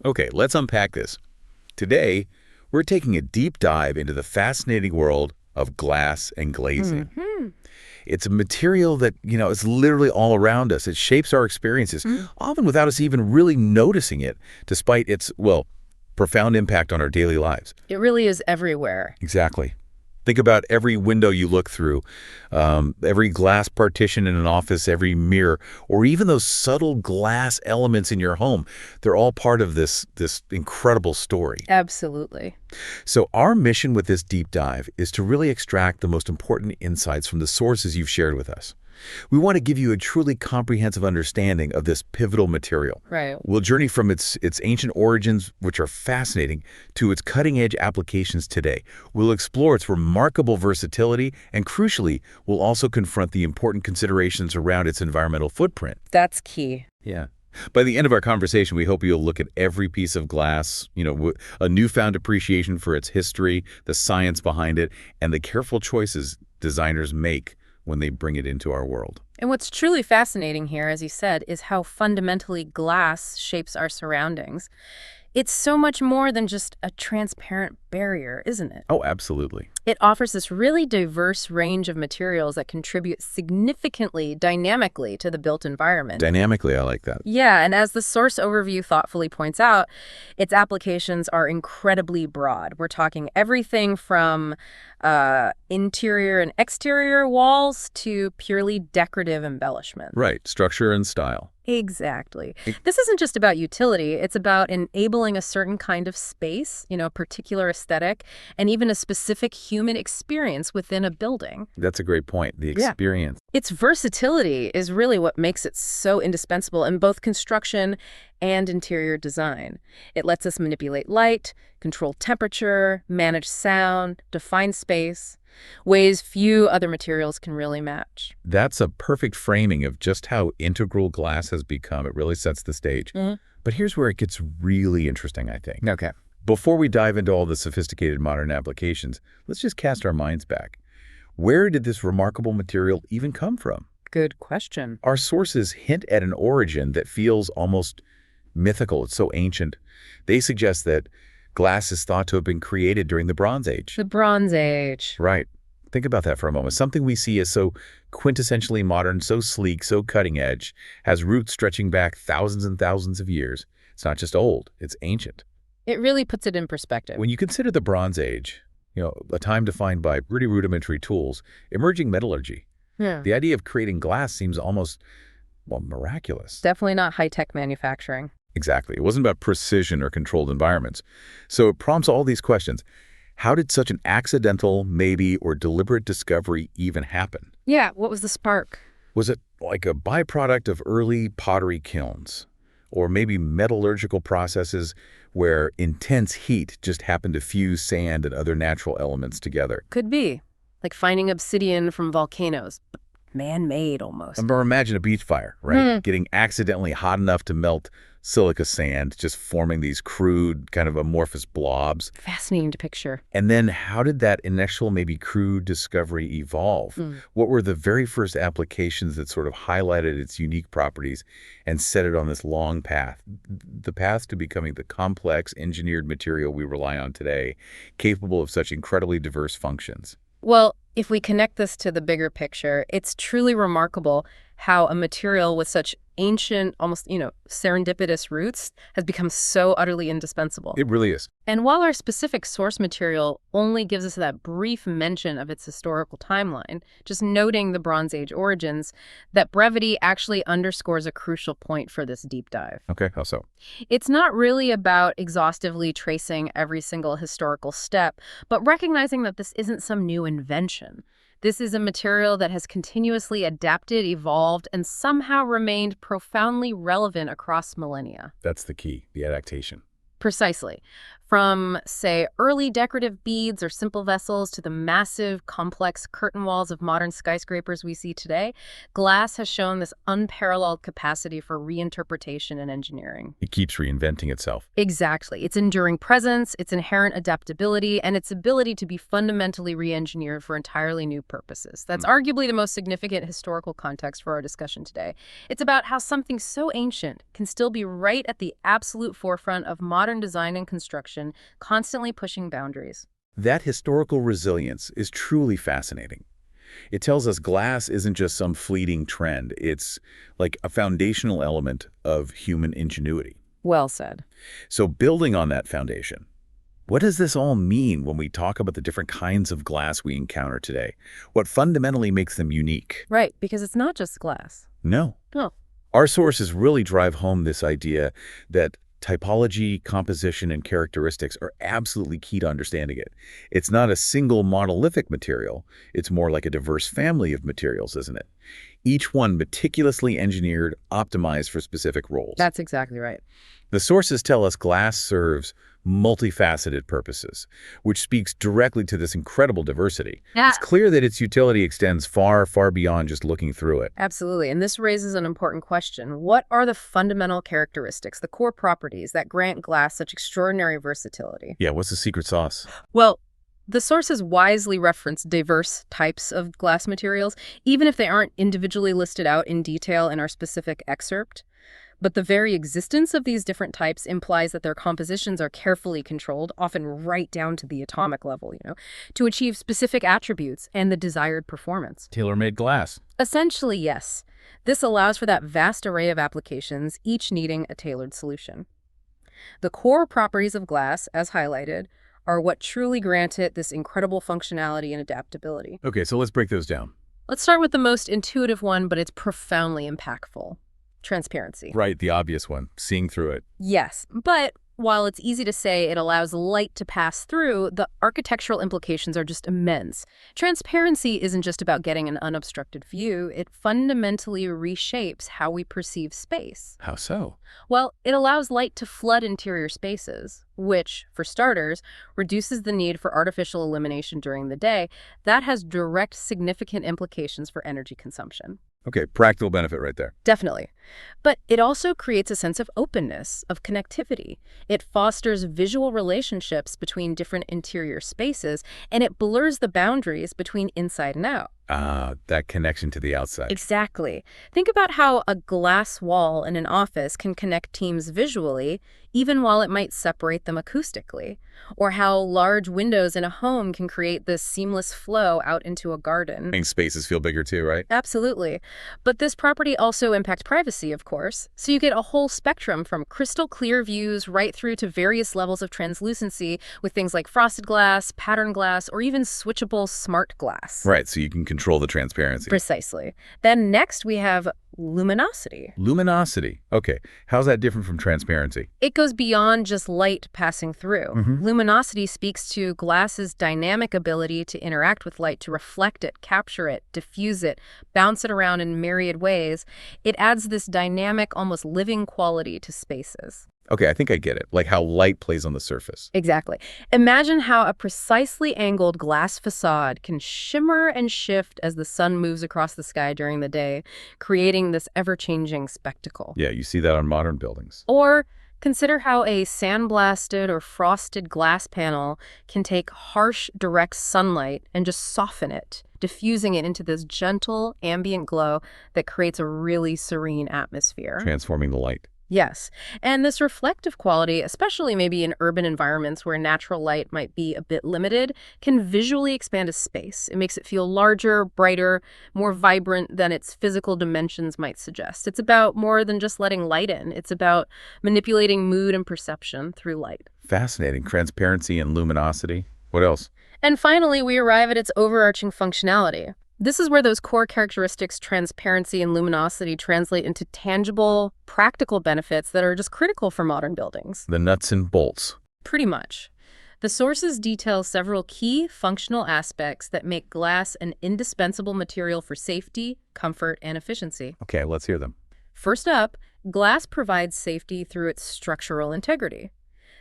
Okay, let's unpack this. Today, we're taking a deep dive into the fascinating world of glass and glazing. Hmm. It's a material that, is literally all around us. It shapes our experiences, often without us even really noticing it, despite its, profound impact on our daily lives. It really is everywhere. Exactly. Think about every window you look through, every glass partition in an office, every mirror, or even those subtle glass elements in your home. They're all part of this incredible story. Absolutely. So our mission with this deep dive is to really extract the most important insights from the sources you've shared with us. We want to give you a truly comprehensive understanding of this pivotal material. Right. We'll journey from its ancient origins, which are fascinating, to its cutting-edge applications today. We'll explore its remarkable versatility, and crucially, we'll also confront the important considerations around its environmental footprint. That's key. Yeah. By the end of our conversation, we hope you'll look at every piece of glass, with a newfound appreciation for its history, the science behind it, and the careful choices designers make when they bring it into our world. And what's truly fascinating here, as you said, is how fundamentally glass shapes our surroundings. It's so much more than just a transparent barrier, isn't it? Oh, absolutely. It offers this really diverse range of materials that contribute significantly, dynamically to the built environment. Dynamically, I like that. Yeah, and as the source overview thoughtfully points out, its applications are incredibly broad. We're talking everything from interior and exterior walls to purely decorative embellishment. Right, structure and style. Exactly. This isn't just about utility. It's about enabling a certain kind of space, a particular aesthetic, and even a specific human experience within a building. That's a great point, the Yeah. experience. Its versatility is really what makes it so indispensable in both construction and interior design. It lets us manipulate light, control temperature, manage sound, define space, ways few other materials can really match. That's a perfect framing of just how integral glass has become. It really sets the stage. But here's where it gets really interesting, I think. Okay. Before we dive into all the sophisticated modern applications, let's just cast our minds back. Where did this remarkable material even come from? Good question. Our sources hint at an origin that feels almost mythical. It's so ancient. They suggest that glass is thought to have been created during the Bronze Age. The Bronze Age. Right. Think about that for a moment. Something we see as so quintessentially modern, so sleek, so cutting edge, has roots stretching back thousands and thousands of years. It's not just old, it's ancient. It really puts it in perspective. When you consider the Bronze Age, a time defined by pretty rudimentary tools, emerging metallurgy, Yeah. the idea of creating glass seems almost, miraculous. Definitely not high-tech manufacturing. Exactly. It wasn't about precision or controlled environments. So it prompts all these questions. How did such an accidental, maybe, or deliberate discovery even happen? Yeah, what was the spark? Was it like a byproduct of early pottery kilns? Or maybe metallurgical processes where intense heat just happened to fuse sand and other natural elements together? Could be. Like finding obsidian from volcanoes. But man-made almost. Or imagine a beach fire, right? Getting accidentally hot enough to melt silica sand, just forming these crude, kind of amorphous blobs. Fascinating to picture. And then how did that initial, maybe crude discovery evolve? What were the very first applications that sort of highlighted its unique properties and set it on this long path? The path to becoming the complex, engineered material we rely on today, capable of such incredibly diverse functions. Well, if we connect this to the bigger picture, it's truly remarkable how a material with such ancient, almost, serendipitous roots has become so utterly indispensable. It really is. And while our specific source material only gives us that brief mention of its historical timeline, just noting the Bronze Age origins, that brevity actually underscores a crucial point for this deep dive. Okay, how so? It's not really about exhaustively tracing every single historical step, but recognizing that this isn't some new invention. This is a material that has continuously adapted, evolved, and somehow remained profoundly relevant across millennia. That's the key, the adaptation. Precisely. From, say, early decorative beads or simple vessels to the massive, complex curtain walls of modern skyscrapers we see today, glass has shown this unparalleled capacity for reinterpretation and engineering. It keeps reinventing itself. Exactly. Its enduring presence, its inherent adaptability, and its ability to be fundamentally re-engineered for entirely new purposes. That's arguably the most significant historical context for our discussion today. It's about how something so ancient can still be right at the absolute forefront of modern design and construction, constantly pushing boundaries. That historical resilience is truly fascinating. It tells us glass isn't just some fleeting trend. It's like a foundational element of human ingenuity. Well said. So building on that foundation, what does this all mean when we talk about the different kinds of glass we encounter today? What fundamentally makes them unique? Right, because it's not just glass. No. No. Our sources really drive home this idea that typology, composition, and characteristics are absolutely key to understanding it. It's not a single monolithic material. It's more like a diverse family of materials, isn't it? Each one meticulously engineered, optimized for specific roles. That's exactly right. The sources tell us glass serves multifaceted purposes, which speaks directly to this incredible diversity. Yeah. It's clear that its utility extends far, far beyond just looking through it. Absolutely. And this raises an important question. What are the fundamental characteristics, the core properties that grant glass such extraordinary versatility? Yeah, what's the secret sauce? Well, the sources wisely reference diverse types of glass materials, even if they aren't individually listed out in detail in our specific excerpt. But the very existence of these different types implies that their compositions are carefully controlled, often right down to the atomic level, to achieve specific attributes and the desired performance. Tailor-made glass. Essentially, yes. This allows for that vast array of applications, each needing a tailored solution. The core properties of glass, as highlighted, are what truly grant it this incredible functionality and adaptability. Okay, so let's break those down. Let's start with the most intuitive one, but it's profoundly impactful. Transparency. Right, the obvious one, seeing through it. Yes, but while it's easy to say it allows light to pass through, the architectural implications are just immense. Transparency isn't just about getting an unobstructed view. It fundamentally reshapes how we perceive space. How so? Well, it allows light to flood interior spaces, which, for starters, reduces the need for artificial illumination during the day. That has direct, significant implications for energy consumption. Okay, practical benefit right there. Definitely. But it also creates a sense of openness, of connectivity. It fosters visual relationships between different interior spaces, and it blurs the boundaries between inside and out. Ah, that connection to the outside. Exactly. Think about how a glass wall in an office can connect teams visually, even while it might separate them acoustically, or how large windows in a home can create this seamless flow out into a garden. Making spaces feel bigger too, right? Absolutely. But this property also impacts privacy, of course. So you get a whole spectrum from crystal clear views right through to various levels of translucency with things like frosted glass, patterned glass, or even switchable smart glass. Right, so you can control the transparency. Precisely. Then next we have luminosity. Luminosity. Okay, how's that different from transparency? It goes beyond just light passing through. Luminosity speaks to glass's dynamic ability to interact with light, to reflect it, capture it, diffuse it, bounce it around in myriad ways. It adds this dynamic, almost living quality to spaces. Okay, I think I get it, like how light plays on the surface. Exactly. Imagine how a precisely angled glass facade can shimmer and shift as the sun moves across the sky during the day, creating this ever-changing spectacle. Yeah, you see that on modern buildings. Or consider how a sandblasted or frosted glass panel can take harsh, direct sunlight and just soften it, diffusing it into this gentle, ambient glow that creates a really serene atmosphere. Transforming the light. Yes, and this reflective quality, especially maybe in urban environments where natural light might be a bit limited, can visually expand a space. It makes it feel larger, brighter, more vibrant than its physical dimensions might suggest. It's about more than just letting light in. It's about manipulating mood and perception through light. Fascinating. Transparency and luminosity. What else? And finally, we arrive at its overarching functionality. This is where those core characteristics, transparency and luminosity, translate into tangible, practical benefits that are just critical for modern buildings. The nuts and bolts. Pretty much. The sources detail several key functional aspects that make glass an indispensable material for safety, comfort, and efficiency. Okay, let's hear them. First up, glass provides safety through its structural integrity.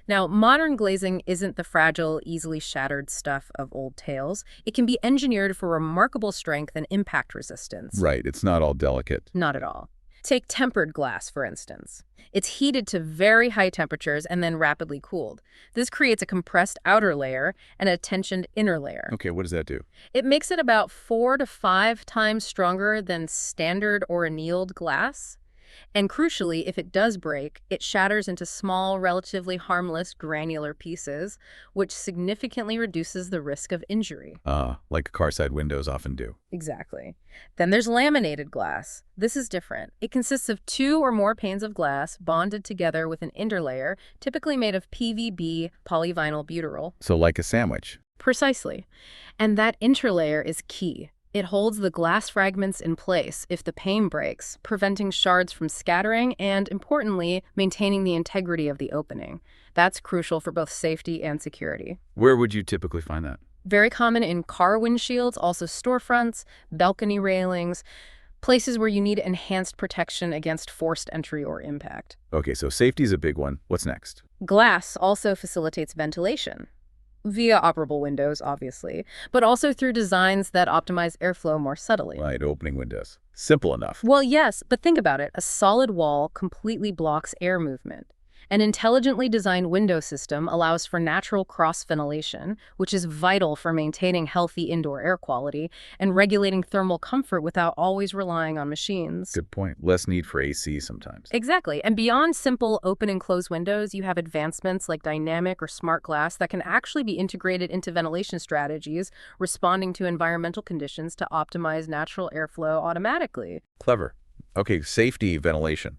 Now, modern glazing isn't the fragile, easily shattered stuff of old tales. It can be engineered for remarkable strength and impact resistance. Right, it's not all delicate. Not at all. Take tempered glass, for instance. It's heated to very high temperatures and then rapidly cooled. This creates a compressed outer layer and a tensioned inner layer. Okay, what does that do? It makes it about 4 to 5 times stronger than standard or annealed glass. And crucially, if it does break, it shatters into small, relatively harmless granular pieces, which significantly reduces the risk of injury. Like car side windows often do. Exactly. Then there's laminated glass. This is different. It consists of 2 or more panes of glass bonded together with an interlayer, typically made of PVB, polyvinyl butyryl. So like a sandwich. Precisely. And that interlayer is key. It holds the glass fragments in place if the pane breaks, preventing shards from scattering and, importantly, maintaining the integrity of the opening. That's crucial for both safety and security. Where would you typically find that? Very common in car windshields, also storefronts, balcony railings, places where you need enhanced protection against forced entry or impact. Okay, so safety is a big one. What's next? Glass also facilitates ventilation. Via operable windows, obviously, but also through designs that optimize airflow more subtly. Right, opening windows. Simple enough. Well, yes, but think about it. A solid wall completely blocks air movement. An intelligently designed window system allows for natural cross-ventilation, which is vital for maintaining healthy indoor air quality and regulating thermal comfort without always relying on machines. Good point. Less need for AC sometimes. Exactly. And beyond simple open and close windows, you have advancements like dynamic or smart glass that can actually be integrated into ventilation strategies, responding to environmental conditions to optimize natural airflow automatically. Clever. Okay, safety, ventilation.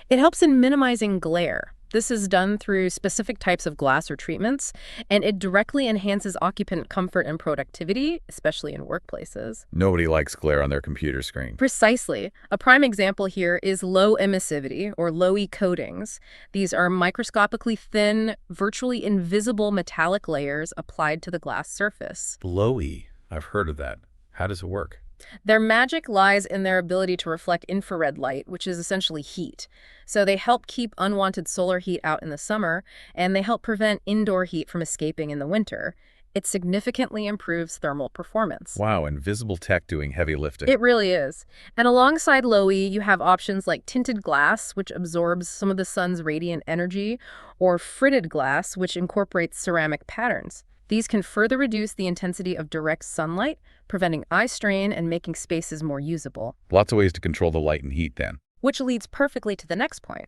It helps in minimizing glare. This is done through specific types of glass or treatments, and it directly enhances occupant comfort and productivity, especially in workplaces. Nobody likes glare on their computer screen. Precisely. A prime example here is low emissivity, or low-E coatings. These are microscopically thin, virtually invisible metallic layers applied to the glass surface. Low-E. I've heard of that. How does it work? Their magic lies in their ability to reflect infrared light, which is essentially heat. So they help keep unwanted solar heat out in the summer, and they help prevent indoor heat from escaping in the winter. It significantly improves thermal performance. Wow, invisible tech doing heavy lifting. It really is. And alongside low-E, you have options like tinted glass, which absorbs some of the sun's radiant energy, or fritted glass, which incorporates ceramic patterns. These can further reduce the intensity of direct sunlight, preventing eye strain and making spaces more usable. Lots of ways to control the light and heat then. Which leads perfectly to the next point.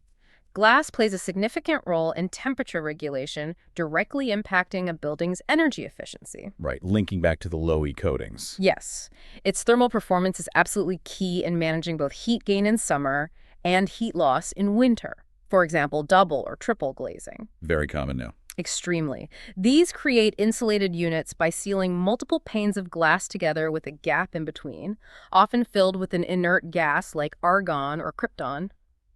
Glass plays a significant role in temperature regulation, directly impacting a building's energy efficiency. Right, linking back to the low-E coatings. Yes, its thermal performance is absolutely key in managing both heat gain in summer and heat loss in winter. For example, double or triple glazing. Very common now. Extremely. These create insulated units by sealing multiple panes of glass together with a gap in between, often filled with an inert gas like argon or krypton.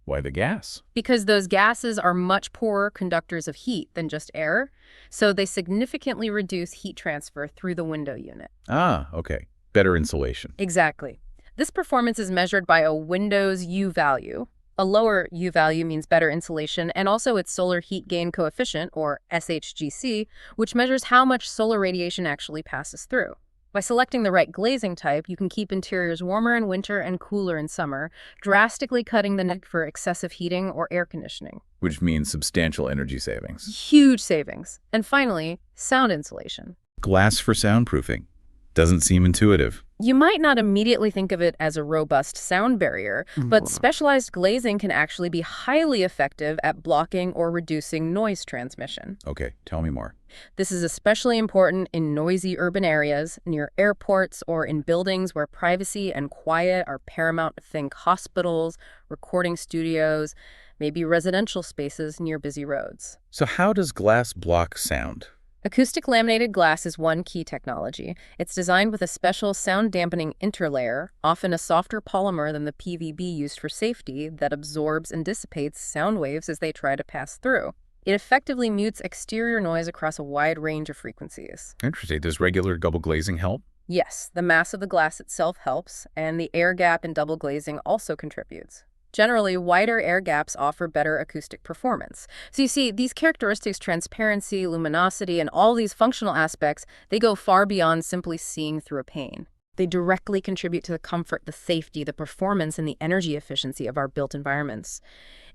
Why the gas? Because those gases are much poorer conductors of heat than just air, so they significantly reduce heat transfer through the window unit. Ah, okay. Better insulation. Exactly. This performance is measured by a window's U value. A lower U value means better insulation, and also its solar heat gain coefficient, or SHGC, which measures how much solar radiation actually passes through. By selecting the right glazing type, you can keep interiors warmer in winter and cooler in summer, drastically cutting the need for excessive heating or air conditioning. Which means substantial energy savings. Huge savings. And finally, sound insulation. Glass for soundproofing. Doesn't seem intuitive. You might not immediately think of it as a robust sound barrier, but specialized glazing can actually be highly effective at blocking or reducing noise transmission. Okay, tell me more. This is especially important in noisy urban areas, near airports, or in buildings where privacy and quiet are paramount. Think hospitals, recording studios, maybe residential spaces near busy roads. So how does glass block sound? Acoustic laminated glass is one key technology. It's designed with a special sound-dampening interlayer, often a softer polymer than the PVB used for safety, that absorbs and dissipates sound waves as they try to pass through. It effectively mutes exterior noise across a wide range of frequencies. Interesting. Does regular double glazing help? Yes, the mass of the glass itself helps, and the air gap in double glazing also contributes. Generally, wider air gaps offer better acoustic performance. So you see, these characteristics, transparency, luminosity, and all these functional aspects, they go far beyond simply seeing through a pane. They directly contribute to the comfort, the safety, the performance, and the energy efficiency of our built environments.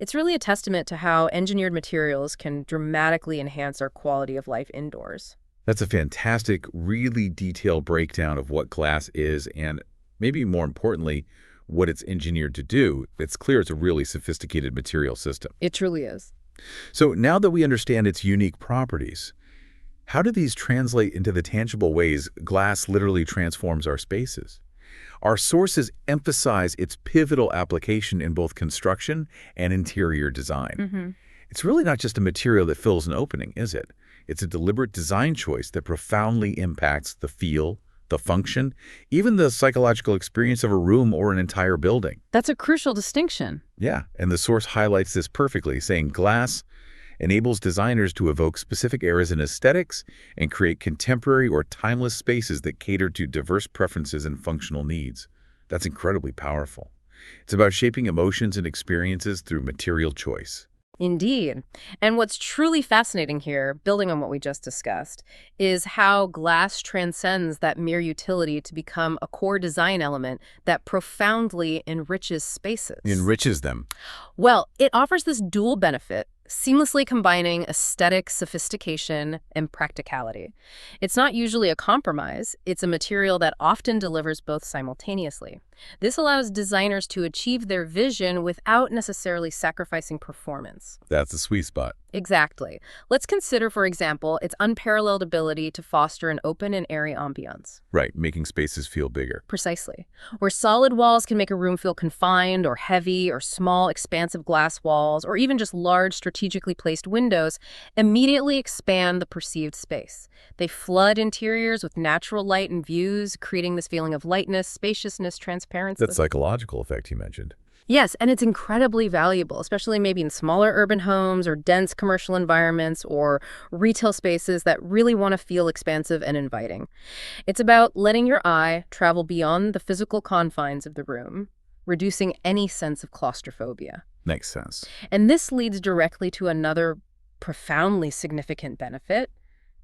It's really a testament to how engineered materials can dramatically enhance our quality of life indoors. That's a fantastic, really detailed breakdown of what glass is and, maybe more importantly, what it's engineered to do. It's clear it's a really sophisticated material system. It truly is. So now that we understand its unique properties, how do these translate into the tangible ways glass literally transforms our spaces? Our sources emphasize its pivotal application in both construction and interior design. It's really not just a material that fills an opening, is it? It's a deliberate design choice that profoundly impacts the feel, the function, even the psychological experience of a room or an entire building. That's a crucial distinction. Yeah, and the source highlights this perfectly, saying glass enables designers to evoke specific eras in aesthetics and create contemporary or timeless spaces that cater to diverse preferences and functional needs. That's incredibly powerful. It's about shaping emotions and experiences through material choice. Indeed. And what's truly fascinating here, building on what we just discussed, is how glass transcends that mere utility to become a core design element that profoundly enriches spaces. Enriches them. Well, it offers this dual benefit, seamlessly combining aesthetic sophistication and practicality. It's not usually a compromise. It's a material that often delivers both simultaneously. This allows designers to achieve their vision without necessarily sacrificing performance. That's the sweet spot. Exactly. Let's consider, for example, its unparalleled ability to foster an open and airy ambiance. Right, making spaces feel bigger. Precisely. Where solid walls can make a room feel confined or heavy, or small, expansive glass walls, or even just large, strategically placed windows immediately expand the perceived space. They flood interiors with natural light and views, creating this feeling of lightness, spaciousness, transparency. That psychological effect you mentioned. Yes, and it's incredibly valuable, especially maybe in smaller urban homes or dense commercial environments or retail spaces that really want to feel expansive and inviting. It's about letting your eye travel beyond the physical confines of the room, reducing any sense of claustrophobia. Makes sense. And this leads directly to another profoundly significant benefit: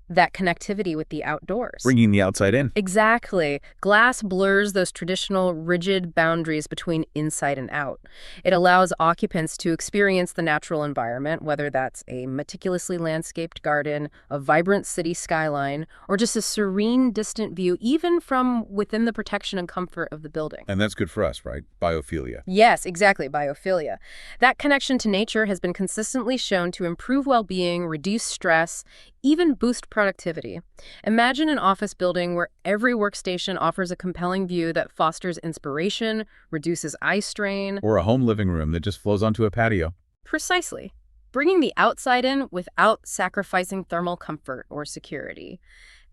that connectivity with the outdoors. Bringing the outside in. Exactly. Glass blurs those traditional rigid boundaries between inside and out. It allows occupants to experience the natural environment, whether that's a meticulously landscaped garden, a vibrant city skyline, or just a serene, distant view, even from within the protection and comfort of the building. And that's good for us, right? Biophilia. Yes, exactly, biophilia. That connection to nature has been consistently shown to improve well-being, reduce stress, even boost productivity. Imagine an office building where every workstation offers a compelling view that fosters inspiration, reduces eye strain. Or a home living room that just flows onto a patio. Precisely. Bringing the outside in without sacrificing thermal comfort or security.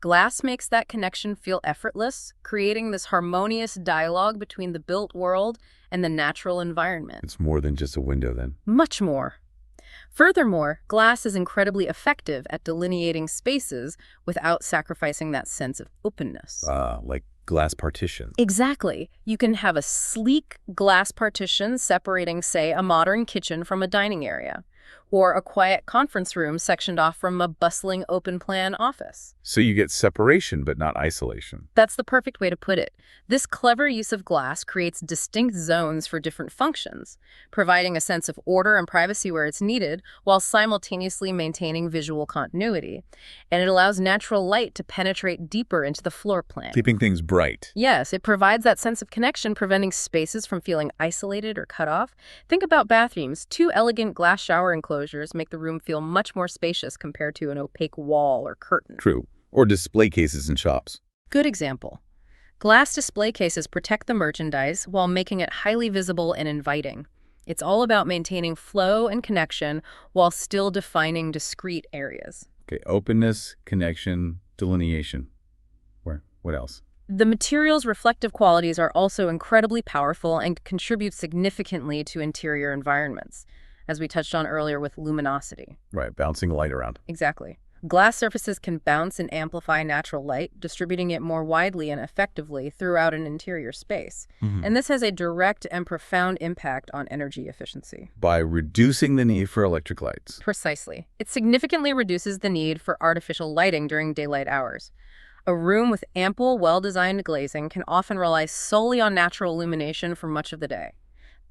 Glass makes that connection feel effortless, creating this harmonious dialogue between the built world and the natural environment. It's more than just a window then. Much more. Furthermore, glass is incredibly effective at delineating spaces without sacrificing that sense of openness. Like glass partitions. Exactly. You can have a sleek glass partition separating, say, a modern kitchen from a dining area, or a quiet conference room sectioned off from a bustling open-plan office. So you get separation, but not isolation. That's the perfect way to put it. This clever use of glass creates distinct zones for different functions, providing a sense of order and privacy where it's needed, while simultaneously maintaining visual continuity. And it allows natural light to penetrate deeper into the floor plan. Keeping things bright. Yes, it provides that sense of connection, preventing spaces from feeling isolated or cut off. Think about bathrooms. Two elegant glass shower enclosures make the room feel much more spacious compared to an opaque wall or curtain. True. Or display cases in shops. Good example. Glass display cases protect the merchandise while making it highly visible and inviting. It's all about maintaining flow and connection while still defining discrete areas. Okay, openness, connection, delineation. What else? The material's reflective qualities are also incredibly powerful and contribute significantly to interior environments, as we touched on earlier with luminosity. Right, bouncing light around. Exactly. Glass surfaces can bounce and amplify natural light, distributing it more widely and effectively throughout an interior space. Mhm. And this has a direct and profound impact on energy efficiency. By reducing the need for electric lights. Precisely. It significantly reduces the need for artificial lighting during daylight hours. A room with ample, well-designed glazing can often rely solely on natural illumination for much of the day.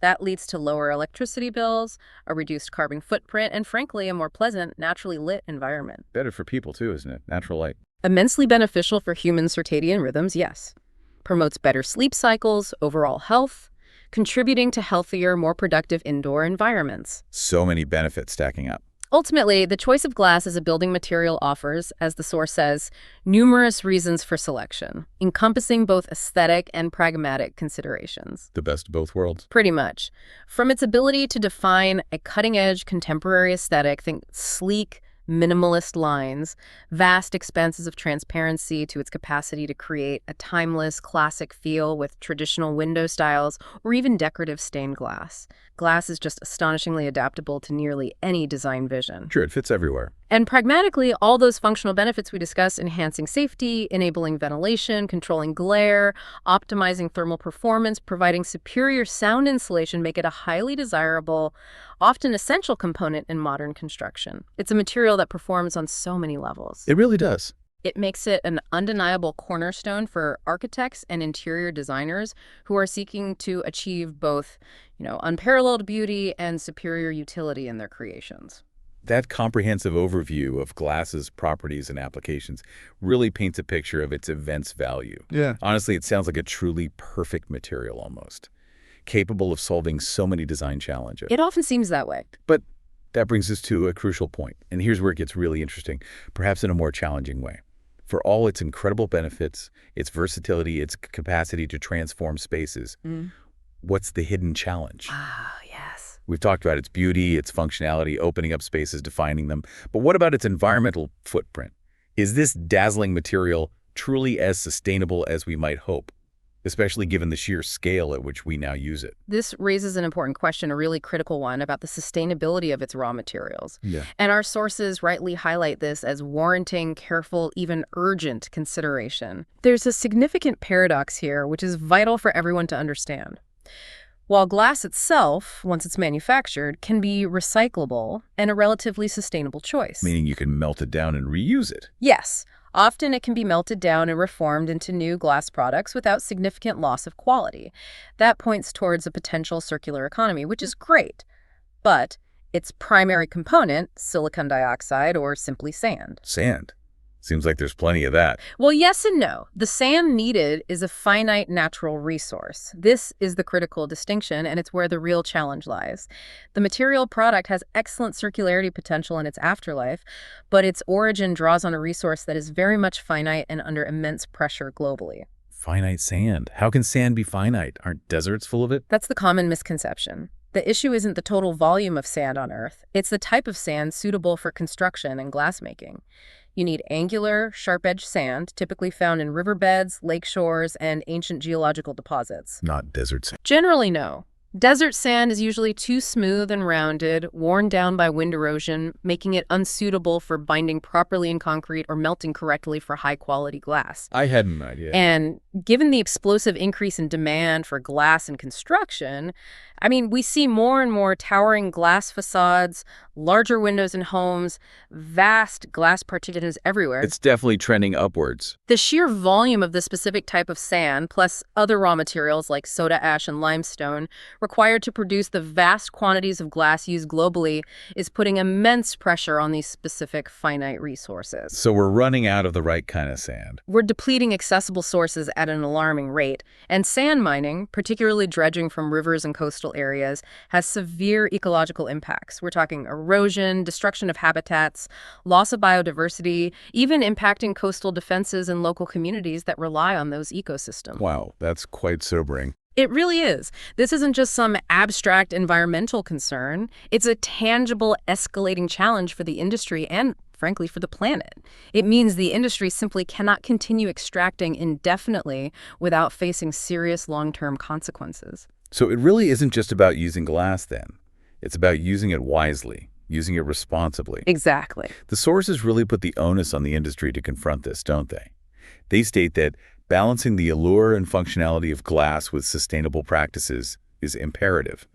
That leads to lower electricity bills, a reduced carbon footprint, and frankly, a more pleasant, naturally lit environment. Better for people too, isn't it? Natural light. Immensely beneficial for human circadian rhythms, yes. Promotes better sleep cycles, overall health, contributing to healthier, more productive indoor environments. So many benefits stacking up. Ultimately, the choice of glass as a building material offers, as the source says, numerous reasons for selection, encompassing both aesthetic and pragmatic considerations. The best of both worlds. Pretty much. From its ability to define a cutting-edge contemporary aesthetic, think sleek, minimalist lines, vast expanses of transparency, to its capacity to create a timeless, classic feel with traditional window styles or even decorative stained glass. Glass is just astonishingly adaptable to nearly any design vision. Sure, it fits everywhere. And pragmatically, all those functional benefits we discussed, enhancing safety, enabling ventilation, controlling glare, optimizing thermal performance, providing superior sound insulation, make it a highly desirable, often essential component in modern construction. It's a material that performs on so many levels. It really does. It makes it an undeniable cornerstone for architects and interior designers who are seeking to achieve both, unparalleled beauty and superior utility in their creations. That comprehensive overview of glass's properties and applications really paints a picture of its immense value. Yeah. Honestly, it sounds like a truly perfect material almost, capable of solving so many design challenges. It often seems that way. But that brings us to a crucial point, and here's where it gets really interesting, perhaps in a more challenging way. For all its incredible benefits, its versatility, its capacity to transform spaces, what's the hidden challenge? Ah, yes. We've talked about its beauty, its functionality, opening up spaces, defining them. But what about its environmental footprint? Is this dazzling material truly as sustainable as we might hope, especially given the sheer scale at which we now use it? This raises an important question, a really critical one, about the sustainability of its raw materials. Yeah. And our sources rightly highlight this as warranting careful, even urgent consideration. There's a significant paradox here, which is vital for everyone to understand. While glass itself, once it's manufactured, can be recyclable and a relatively sustainable choice. Meaning you can melt it down and reuse it. Yes. Often it can be melted down and reformed into new glass products without significant loss of quality. That points towards a potential circular economy, which is great. But its primary component, silicon dioxide or simply sand. Sand. Seems like there's plenty of that. Well, yes and no. The sand needed is a finite natural resource. This is the critical distinction, and it's where the real challenge lies. The material product has excellent circularity potential in its afterlife, but its origin draws on a resource that is very much finite and under immense pressure globally. Finite sand. How can sand be finite? Aren't deserts full of it? That's the common misconception. The issue isn't the total volume of sand on Earth. It's the type of sand suitable for construction and glassmaking. You need angular, sharp-edged sand, typically found in riverbeds, lake shores, and ancient geological deposits. Not desert sand. Generally, no. Desert sand is usually too smooth and rounded, worn down by wind erosion, making it unsuitable for binding properly in concrete or melting correctly for high-quality glass. I had an idea. And given the explosive increase in demand for glass and construction, we see more and more towering glass facades, larger windows in homes, vast glass partitions everywhere. It's definitely trending upwards. The sheer volume of the specific type of sand, plus other raw materials like soda ash and limestone, required to produce the vast quantities of glass used globally, is putting immense pressure on these specific finite resources. So we're running out of the right kind of sand. We're depleting accessible sources at an alarming rate, and sand mining, particularly dredging from rivers and coastal areas, has severe ecological impacts. We're talking erosion, destruction of habitats, loss of biodiversity, even impacting coastal defenses and local communities that rely on those ecosystems. Wow, that's quite sobering. It really is. This isn't just some abstract environmental concern. It's a tangible, escalating challenge for the industry and, frankly, for the planet. It means the industry simply cannot continue extracting indefinitely without facing serious long-term consequences. So it really isn't just about using glass then. It's about using it wisely, using it responsibly. Exactly. The sources really put the onus on the industry to confront this, don't they? They state that balancing the allure and functionality of glass with sustainable practices is imperative.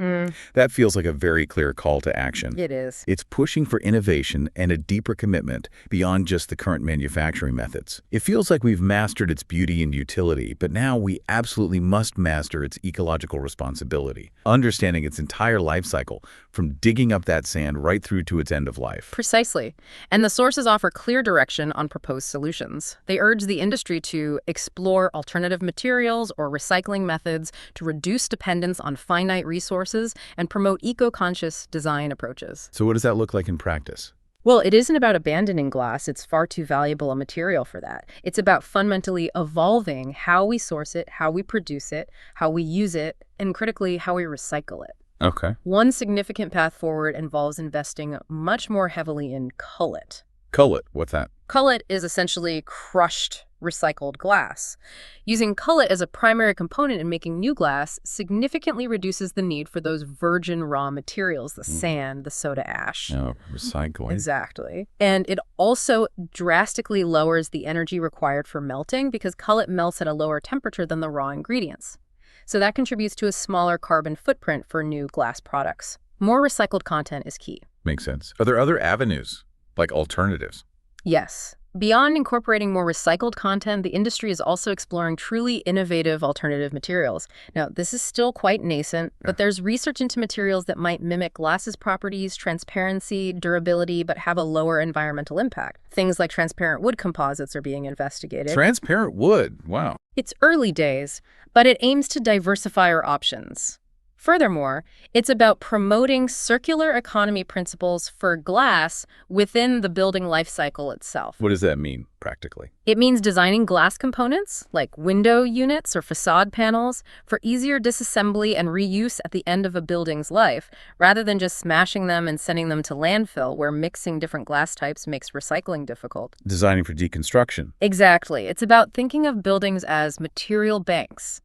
That feels like a very clear call to action. It is. It's pushing for innovation and a deeper commitment beyond just the current manufacturing methods. It feels like we've mastered its beauty and utility, but now we absolutely must master its ecological responsibility, understanding its entire life cycle, from digging up that sand right through to its end of life. Precisely. And the sources offer clear direction on proposed solutions. They urge the industry to explore alternative materials or recycling methods to reduce dependence on finite resources and promote eco-conscious design approaches. So what does that look like in practice? Well, it isn't about abandoning glass. It's far too valuable a material for that. It's about fundamentally evolving how we source it, how we produce it, how we use it, and critically, how we recycle it. Okay. One significant path forward involves investing much more heavily in cullet. Cullet, what's that? Cullet is essentially crushed recycled glass. Using cullet as a primary component in making new glass significantly reduces the need for those virgin raw materials, the sand, the soda ash. Oh, recycling. Exactly. And it also drastically lowers the energy required for melting because cullet melts at a lower temperature than the raw ingredients. So that contributes to a smaller carbon footprint for new glass products. More recycled content is key. Makes sense. Are there other avenues, like alternatives? Yes. Beyond incorporating more recycled content, the industry is also exploring truly innovative alternative materials. Now, this is still quite nascent, but there's research into materials that might mimic glass's properties, transparency, durability, but have a lower environmental impact. Things like transparent wood composites are being investigated. Transparent wood, wow. It's early days, but it aims to diversify our options. Furthermore, it's about promoting circular economy principles for glass within the building life cycle itself. What does that mean, practically? It means designing glass components, like window units or facade panels, for easier disassembly and reuse at the end of a building's life, rather than just smashing them and sending them to landfill, where mixing different glass types makes recycling difficult. Designing for deconstruction. Exactly. It's about thinking of buildings as material banks.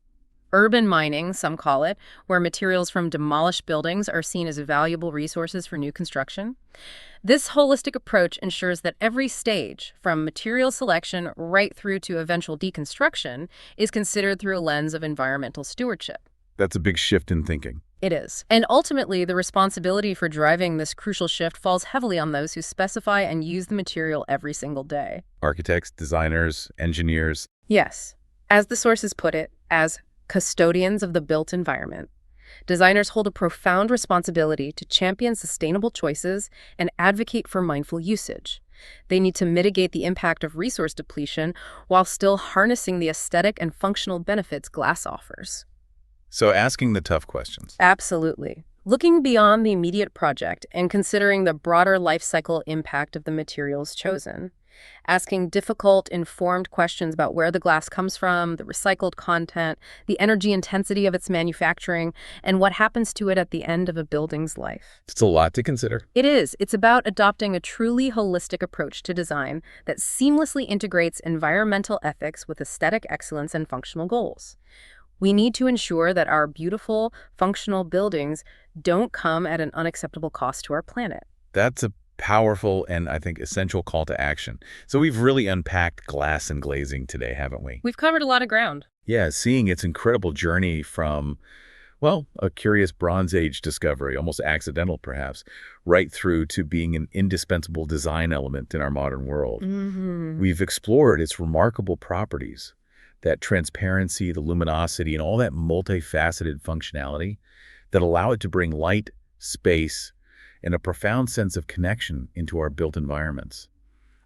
Urban mining, some call it, where materials from demolished buildings are seen as valuable resources for new construction. This holistic approach ensures that every stage, from material selection right through to eventual deconstruction, is considered through a lens of environmental stewardship. That's a big shift in thinking. It is. And ultimately, the responsibility for driving this crucial shift falls heavily on those who specify and use the material every single day. Architects, designers, engineers. Yes. As the sources put it, as custodians of the built environment, designers hold a profound responsibility to champion sustainable choices and advocate for mindful usage. They need to mitigate the impact of resource depletion while still harnessing the aesthetic and functional benefits glass offers. So asking the tough questions. Absolutely. Looking beyond the immediate project and considering the broader life cycle impact of the materials chosen. Asking difficult, informed questions about where the glass comes from, the recycled content, the energy intensity of its manufacturing, and what happens to it at the end of a building's life. It's a lot to consider. It is. It's about adopting a truly holistic approach to design that seamlessly integrates environmental ethics with aesthetic excellence and functional goals. We need to ensure that our beautiful, functional buildings don't come at an unacceptable cost to our planet. That's a powerful and, I think, essential call to action. So we've really unpacked glass and glazing today, haven't we? We've covered a lot of ground. Yeah, seeing its incredible journey from, well, a curious Bronze Age discovery, almost accidental perhaps, right through to being an indispensable design element in our modern world. We've explored its remarkable properties, that transparency, the luminosity, and all that multifaceted functionality that allow it to bring light, space, and a profound sense of connection into our built environments,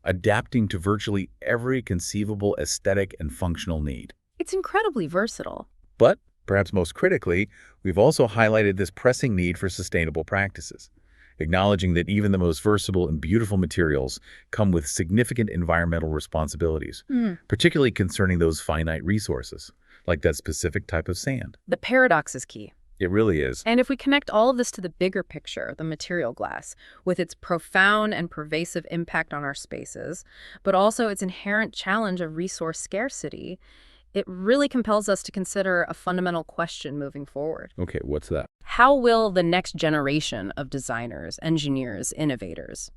adapting to virtually every conceivable aesthetic and functional need. It's incredibly versatile. But, perhaps most critically, we've also highlighted this pressing need for sustainable practices, acknowledging that even the most versatile and beautiful materials come with significant environmental responsibilities, particularly concerning those finite resources, like that specific type of sand. The paradox is key. It really is. And if we connect all of this to the bigger picture, the material glass, with its profound and pervasive impact on our spaces, but also its inherent challenge of resource scarcity, it really compels us to consider a fundamental question moving forward. Okay, what's that? How will the next generation of designers, engineers, innovators,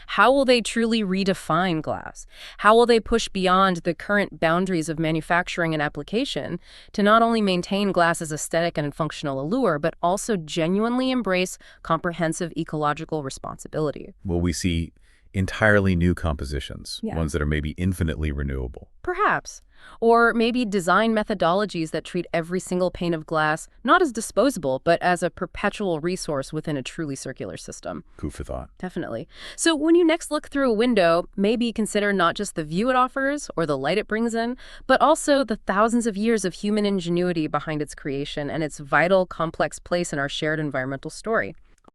how will they truly redefine glass? How will they push beyond the current boundaries of manufacturing and application to not only maintain glass's aesthetic and functional allure, but also genuinely embrace comprehensive ecological responsibility? Will we see entirely new compositions, Yeah. ones that are maybe infinitely renewable? Perhaps. Or maybe design methodologies that treat every single pane of glass not as disposable, but as a perpetual resource within a truly circular system. Food for thought. Definitely. So when you next look through a window, maybe consider not just the view it offers or the light it brings in, but also the thousands of years of human ingenuity behind its creation and its vital, complex place in our shared environmental story.